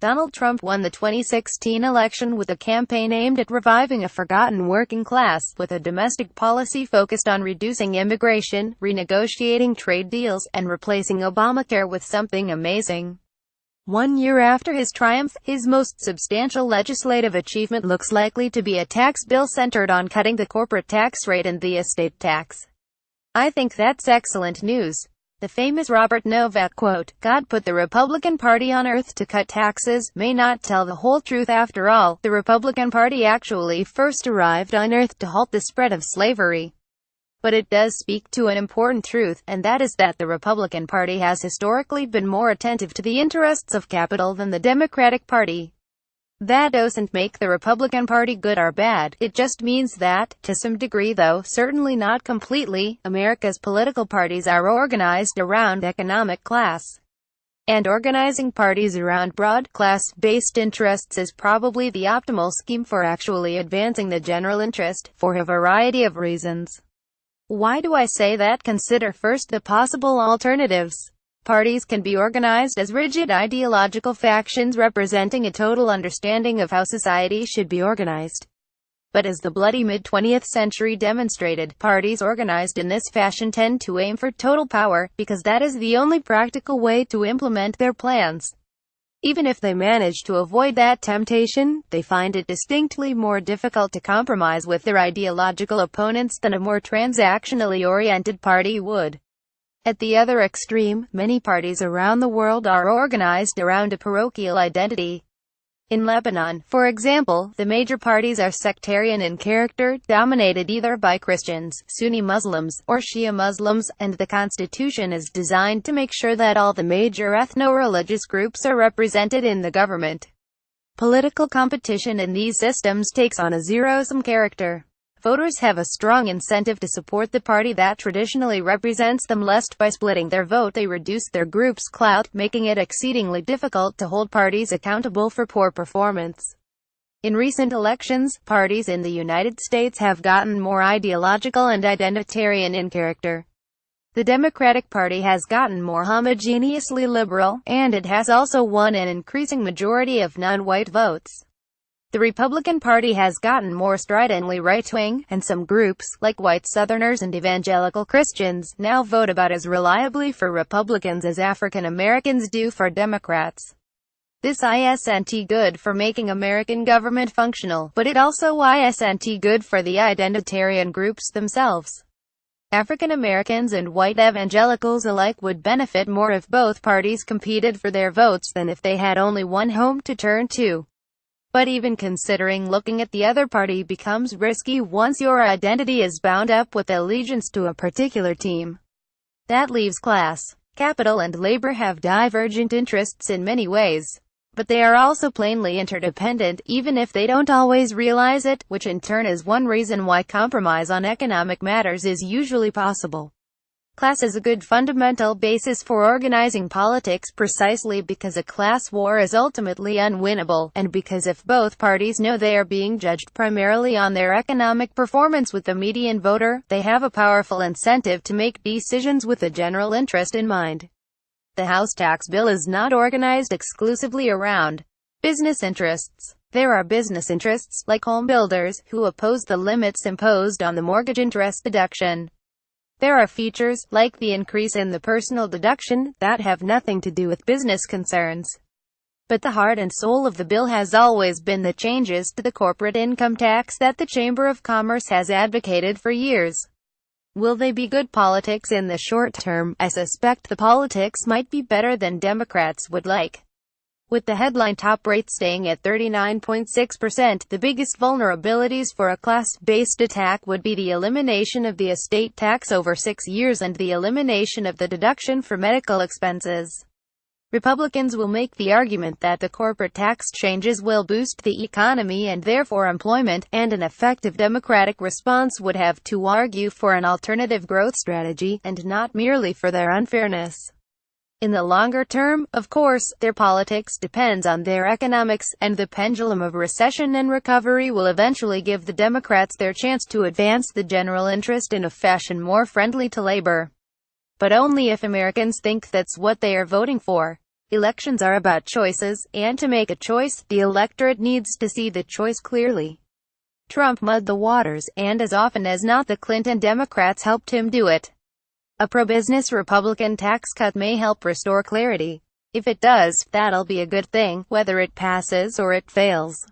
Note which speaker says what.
Speaker 1: Donald Trump won the 2016 election with a campaign aimed at reviving a forgotten working class, with a domestic policy focused on reducing immigration, renegotiating trade deals, and replacing Obamacare with something amazing. 1 year after his triumph, his most substantial legislative achievement looks likely to be a tax bill centered on cutting the corporate tax rate and the estate tax. I think that's excellent news. The famous Robert Novak quote, "God put the Republican Party on earth to cut taxes," may not tell the whole truth after all. The Republican Party actually first arrived on earth to halt the spread of slavery. But it does speak to an important truth, and that is that the Republican Party has historically been more attentive to the interests of capital than the Democratic Party. That doesn't make the Republican Party good or bad, it just means that, to some degree though certainly not completely, America's political parties are organized around economic class. And organizing parties around broad, class-based interests is probably the optimal scheme for actually advancing the general interest, for a variety of reasons. Why do I say that? Consider first the possible alternatives. Parties can be organized as rigid ideological factions representing a total understanding of how society should be organized. But as the bloody mid-20th century demonstrated, parties organized in this fashion tend to aim for total power, because that is the only practical way to implement their plans. Even if they manage to avoid that temptation, they find it distinctly more difficult to compromise with their ideological opponents than a more transactionally oriented party would. At the other extreme, many parties around the world are organized around a parochial identity. In Lebanon, for example, the major parties are sectarian in character, dominated either by Christians, Sunni Muslims, or Shia Muslims, and the constitution is designed to make sure that all the major ethno-religious groups are represented in the government. Political competition in these systems takes on a zero-sum character. Voters have a strong incentive to support the party that traditionally represents them, lest by splitting their vote they reduce their group's clout, making it exceedingly difficult to hold parties accountable for poor performance. In recent elections, parties in the United States have gotten more ideological and identitarian in character. The Democratic Party has gotten more homogeneously liberal, and it has also won an increasing majority of non-white votes. The Republican Party has gotten more stridently right-wing, and some groups, like white Southerners and evangelical Christians, now vote about as reliably for Republicans as African Americans do for Democrats. This isn't good for making American government functional, but it also isn't good for the identitarian groups themselves. African Americans and white evangelicals alike would benefit more if both parties competed for their votes than if they had only one home to turn to. But even considering looking at the other party becomes risky once your identity is bound up with allegiance to a particular team. That leaves class, capital and labor have divergent interests in many ways. But they are also plainly interdependent, even if they don't always realize it, which in turn is one reason why compromise on economic matters is usually possible. Class is a good fundamental basis for organizing politics precisely because a class war is ultimately unwinnable, and because if both parties know they are being judged primarily on their economic performance with the median voter, they have a powerful incentive to make decisions with the general interest in mind. The House tax bill is not organized exclusively around business interests. There are business interests, like home builders, who oppose the limits imposed on the mortgage interest deduction. There are features, like the increase in the personal deduction, that have nothing to do with business concerns. But the heart and soul of the bill has always been the changes to the corporate income tax that the Chamber of Commerce has advocated for years. Will they be good politics in the short term? I suspect the politics might be better than Democrats would like. With the headline top rate staying at 39.6%, the biggest vulnerabilities for a class-based attack would be the elimination of the estate tax over 6 years and the elimination of the deduction for medical expenses. Republicans will make the argument that the corporate tax changes will boost the economy and therefore employment, and an effective Democratic response would have to argue for an alternative growth strategy, and not merely for their unfairness. In the longer term, of course, their politics depends on their economics, and the pendulum of recession and recovery will eventually give the Democrats their chance to advance the general interest in a fashion more friendly to labor. But only if Americans think that's what they are voting for. Elections are about choices, and to make a choice, the electorate needs to see the choice clearly. Trump muddied the waters, and as often as not the Clinton Democrats helped him do it. A pro-business Republican tax cut may help restore clarity. If it does, that'll be a good thing, whether it passes or it fails.